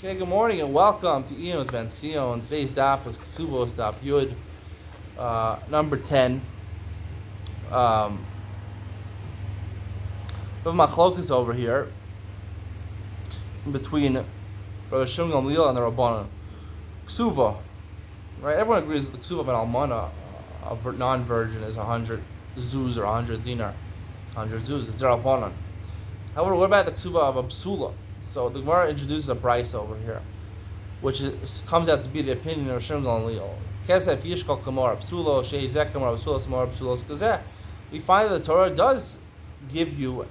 Okay, good morning and welcome to Iyun with Benzion. Today's daf is Kesubos daf Yud, number 10. We have machlokas over here between Brother Shimon Gamliel and the Rabbanan. Kesuba, right? Everyone agrees that the Kesuba of an almana, a non-virgin, is 100 zuz or 100 dinar. 100 zuz, it's the Rabbanan. However, what about the Kesuba of a psula? So the Gemara introduces a price over here, which comes out to be the opinion of Shimon Gamliel. Kesef yishkol kamar psulo sheizek kamar psulos kamar psulos kazeh. We find that the Torah does give you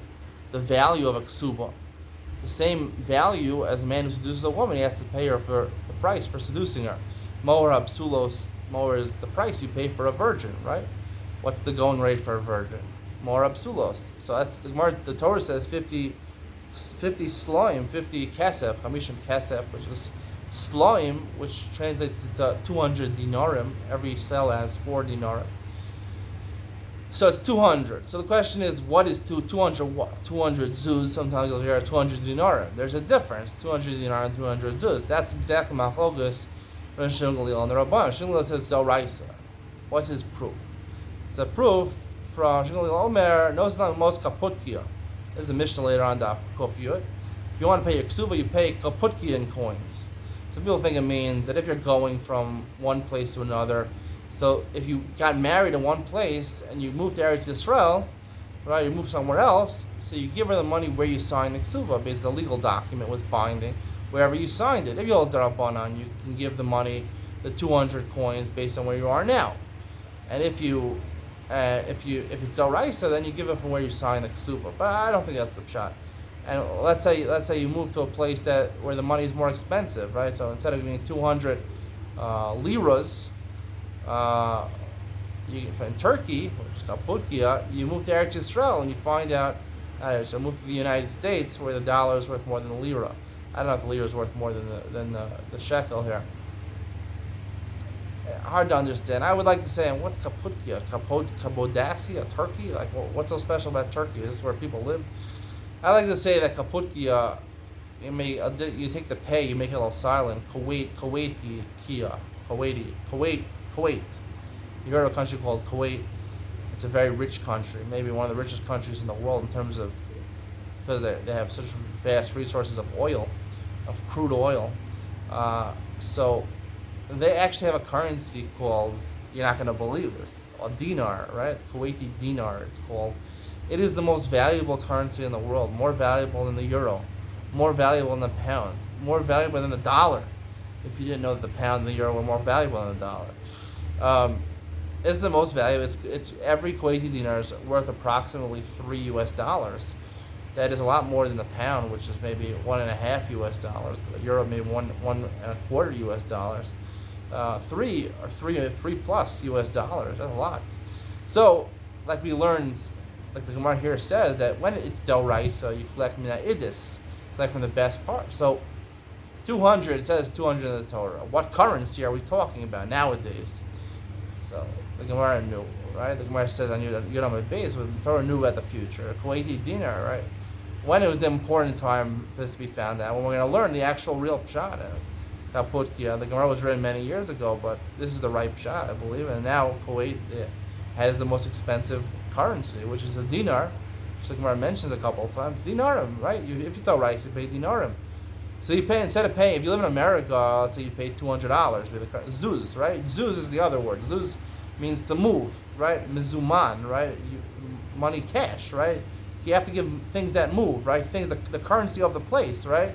the value of a ksuba, the same value as a man who seduces a woman. He has to pay her for the price for seducing her. Moher psulos, moher is the price you pay for a virgin, right? What's the going rate for a virgin? Moher psulos. So that's the Torah says 50 sloim, 50 kesef, chamishim kesef, which is sloim, which translates to 200 dinarim. Every cell has 4 dinarim. So it's 200. So the question is, what is 200 what? 200 zuz, sometimes you'll hear 200 dinarim. There's a difference, 200 dinar and 200 zuz. That's exactly machlokas from Shimon Gamliel and the Rabban. Shimon Gamliel says Zoraisa. What's his proof? It's a proof from Shimon Gamliel Omer, knows not most kaputkia. There's a Mishnah later on, Daf Kuf Yud. If you want to pay your ksuba, you pay kaputkia in coins. Some people think it means that if you're going from one place to another, so if you got married in one place and you moved to Eretz Yisrael, right, you moved somewhere else, so you give her the money where you signed the ksuba, because the legal document was binding, wherever you signed it. If you hold Zerabanan, you can give the money, the 200 coins, based on where you are now. And if it's Doraisa, then you give it from where you signed the ksuba. But I don't think that's the shot. And let's say you move to a place where the money is more expensive, right? So instead of giving 200 liras, in Turkey, which is called Putkia, you move to Eretz Yisrael and you find out. So move to the United States where the dollar is worth more than the lira. I don't know if the lira is worth more than the shekel here. Hard to understand. I would like to say, what's Kaputkia? Kapodassia, Turkey? Like, what's so special about Turkey? Is this where people live? I like to say that Kaputkia, you take the pay, you make it a little silent. Kuwait. You heard of a country called Kuwait? It's a very rich country, maybe one of the richest countries in the world in terms of, because they have such vast resources of oil, of crude oil. So they actually have a currency called, you're not going to believe this, a dinar, right? Kuwaiti dinar, it's called. It is the most valuable currency in the world, more valuable than the euro, more valuable than the pound, more valuable than the dollar. If you didn't know that the pound and the euro were more valuable than the dollar. It's the most valuable. It's every Kuwaiti dinar is worth approximately $3 US. That is a lot more than the pound, which is maybe $1.5 US. The euro maybe $1.25 US. Three plus US dollars. That's a lot. So, like we learned, like the Gemara here says, that when it's del raisa, you collect mina idis, collect from the best part. So, 200, it says 200 in the Torah. What currency are we talking about nowadays? So, the Gemara knew, right? The Gemara says on Yudam Beis, the Torah knew about the future. A Kuwaiti dinar, right? When it was the important time for this to be found out, when we're going to learn the actual real pshat. Kaputkia. The Gemara was written many years ago, but this is the right shot, I believe. And now Kuwait has the most expensive currency, which is a dinar, which the Gemara mentions a couple of times. Dinarim, right? If you tell rice, you pay dinarim. So you pay, instead of paying, if you live in America, let's say you pay $200 with a zuz, right? Zuz is the other word. Zuz means to move, right? Mizuman, right? Money, cash, right? You have to give things that move, right? The currency of the place, right?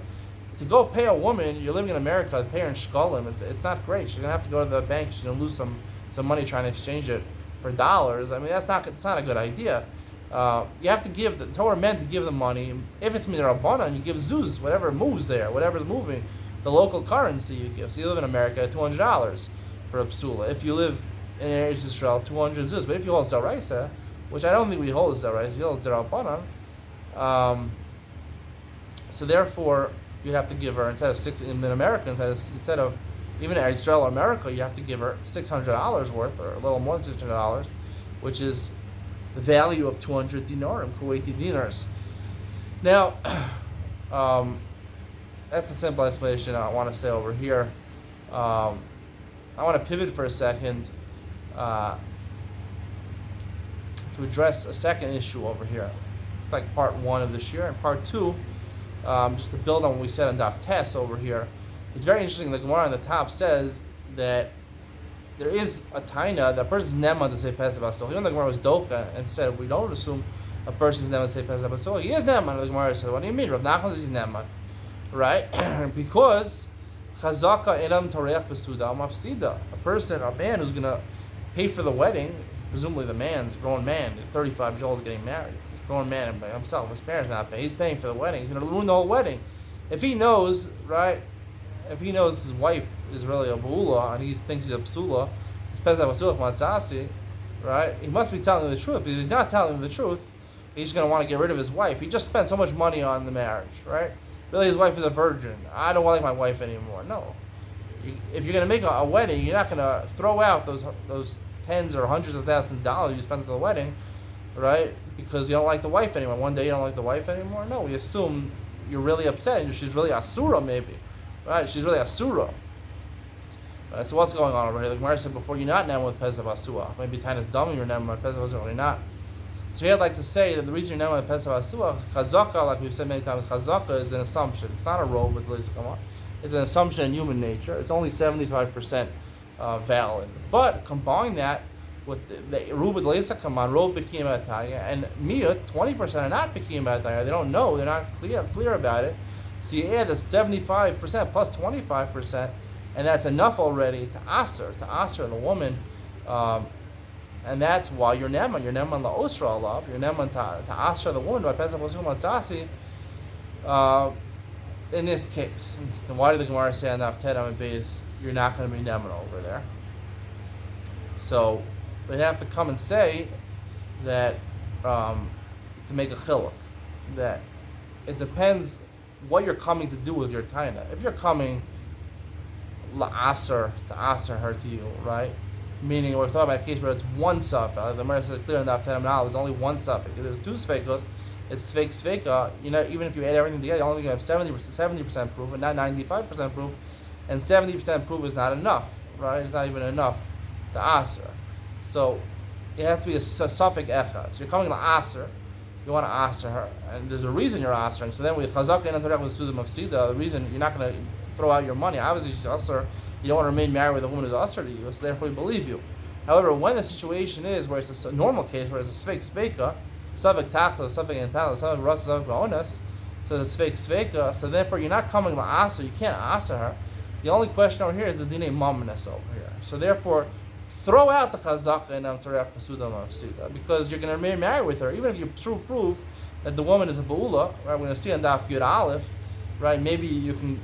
To go pay a woman, you're living in America, pay her in shkolim, it's not great. She's gonna have to go to the bank. She's gonna lose some money trying to exchange it for dollars. I mean, it's not a good idea. You have to give. The Torah meant to give the money. If it's midrabanan, you give zuz, whatever moves there, whatever's moving, the local currency you give. So you live in America, $200 for a psula. If you live in Eretz Yisrael, 200 zuz. But if you hold zaraisa, which I don't think we hold zaraisa, we hold zerabanan. So therefore, you'd have to give her, instead of in America, instead of even in Israel or America, you have to give her $600 worth, or a little more than $600, which is the value of 200 dinarim, Kuwaiti dinars. Now, that's a simple explanation I want to say over here. Um, I want to pivot for a second to address a second issue over here. It's like part one of this year, and part two, just to build on what we said on Daf Tes over here. It's very interesting. The Gemara on the top says that there is a taina that a person's neman to say Pesach Basol. Even the Gemara was doka and said we don't assume a person's neman to say Pesach Basol. He is neman. The Gemara said, what do you mean? Rav Nachman says he's neman, right? Because chazaka enam toreach besuda mafsida. A man who's gonna pay for the wedding, presumably the man's a grown man. He's 35 years old, he's getting married. He's a grown man by himself. His parents not paying. He's paying for the wedding. He's gonna ruin the whole wedding. If he knows, right? If he knows his wife is really a bu'ula and he thinks he's a psula, he's pesach basula matzasi, right? He must be telling the truth. Because if he's not telling the truth, he's going to want to get rid of his wife. He just spent so much money on the marriage, right? Really, his wife is a virgin. I don't like my wife anymore. No. If you're going to make a wedding, you're not going to throw out those tens or hundreds of thousands of dollars you spent at the wedding, right? Because you don't like the wife anymore. One day you don't like the wife anymore. No, we assume you're really upset and she's really asura maybe. Right, she's really asura. Right, so what's going on over here? The Gemara said before, you're not neman with Pesach Asua. Maybe Tina's dumb, you're neman with Pesach Asua. You're not. So here I'd like to say that the reason you're neman with Pesach Asua, chazaka, like we've said many times, chazaka is an assumption. It's not a role with Liz Kamar. It's an assumption in human nature. It's only 75% valid. But combine that with the Rubid Leisa Kaman, Rov Bekim Ataya, and Miyut, 20% are not Bekim Ataya. They don't know, they're not clear about it. So you add the 75% plus 25%, and that's enough already to aser the woman, and that's why you're neman la osra alav, you're neman to aser the woman by pesach l'sum matzasi. In this case, then why did the Gemara say on Daf Tet Amud Beis you're not going to be neman over there? So they have to come and say that to make a chiluk, that it depends what you're coming to do with your taina. If you're coming la'aser, to aser her to you, right? Meaning we're talking about a case where it's one suffix. The Gemara says clear enough to now there's only one suffix. If there's two sfekos, it's sfek sveka. You know, even if you add everything together, you only have 70% proof and not 95% proof. And 70% proof is not enough, right? It's not even enough to aser. So it has to be a suffix echad. So you're coming la'aser. You want to aser her, and there's a reason you're asering. So then we chazaka and antarech with sudam of sida. The reason you're not going to throw out your money. Obviously, she's aser. You don't want to remain married with a woman who's aser to you. So therefore, we believe you. However, when the situation is where it's a normal case, where it's a svek sveka, savik tachla, savik entala, savik ras, savik ba'onas, so it's a svek sveka. So therefore, you're not coming to aser. You can't aser her. The only question over here is the dinei mamnas over here. So therefore, throw out the chazaka and amtarech pasudam afsida because you're going to remain married with her, even if you prove that the woman is a ba'ula. Right, we're going to see on Daf Yud Aleph, right? Maybe you can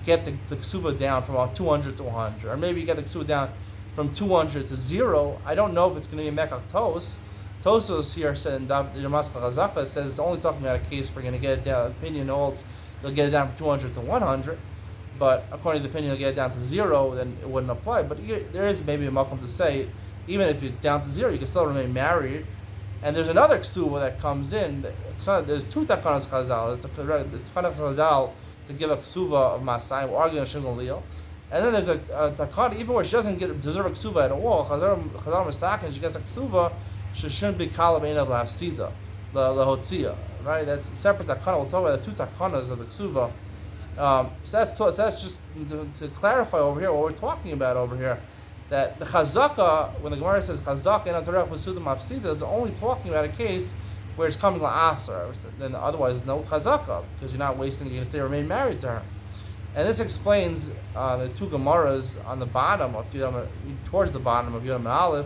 get the Kesuba down from about 200 to 100, or maybe you get the Kesuba down from 200 to 0. I don't know if it's going to be a mekach tos. Tosos here said in Daf Yermas Chazaka says it's only talking about a case where you're going to get it down. Opinion holds you'll get it down from 200 to 100. But according to the opinion, you'll get it down to 0, then it wouldn't apply. But there is maybe a makom to say, even if it's down to 0, you can still remain married. And there's another ksuba that comes in. There's two takanas chazal. The takanas chazal to give a ksuba of masai, we're arguing a shingal liyal. And then there's a takana, even where she doesn't deserve a ksuba at all, chazal masakin, she gets a ksuba, she shouldn't be kalab einav lahafsida, lahotzia. Right? That's a separate takana. We'll talk about the two takanas of the ksuba. So that's just to clarify over here what we're talking about over here, that the chazaka, when the Gemara says chazaka and antarech b'sudam mafsida, is only talking about a case where it's coming la'asar. Then otherwise no chazaka because you're not wasting. You're going to stay remain married to her. And this explains the two Gemaras on the bottom of towards the bottom of Yom Aleph,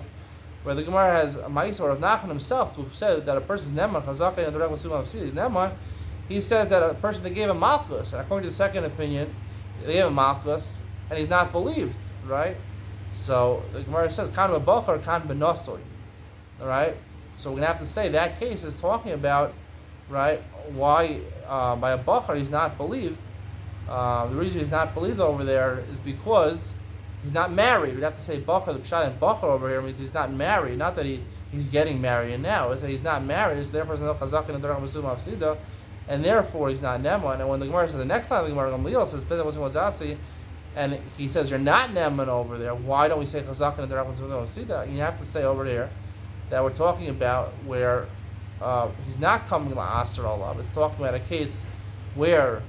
where the Gemara has a ma'aser of Nachman himself who said that a person's neman chazaka and antarech b'sudam mafsida is neman. He says that a person that gave him malchus, and according to the second opinion, they gave him malchus, and he's not believed, right? So the Gemara says, "Kan b'bachar, kan b'nosoi," all right. So we're gonna have to say that case is talking about, right? Why by a bachar he's not believed. The reason he's not believed over there is because he's not married. We'd have to say bachar. The pshat and bachar over here means he's not married. Not that he's getting married now. It's that he's not married. So therefore, there's no chazak and derech masum afsida. and therefore he's not Neman. And when the Gemara says the next time the Gemara Gamliel says Bezin wasn't Wazasi, and he says you're not Neman over there, why don't we say Chazakin and the Rabbans don't see that? You have to say over there that we're talking about where he's not coming la'aser alav. It's talking about a case where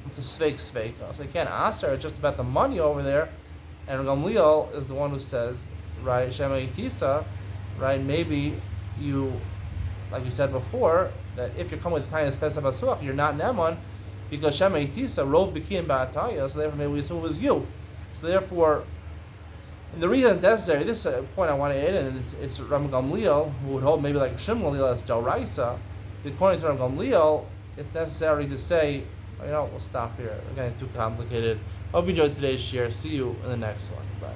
it's a sveik. So you can't aser. It's just about the money over there. And Gamliel is the one who says, right, Shema Yitisa, right, maybe you, like we said before, that if you're coming with the Tainas Pesach Basuach, you're not Neman, because Shema Yitisa wrote Bikim Ba'ataya, so therefore maybe we assume it was you. So therefore, and the reason it's necessary, this point I want to add in, it's Ram Gamliel, who would hold maybe like Shim Gamliel as Doraisa. According to Ram Gamliel, it's necessary to say, we'll stop here. We're getting too complicated. Hope you enjoyed today's share. See you in the next one. Bye.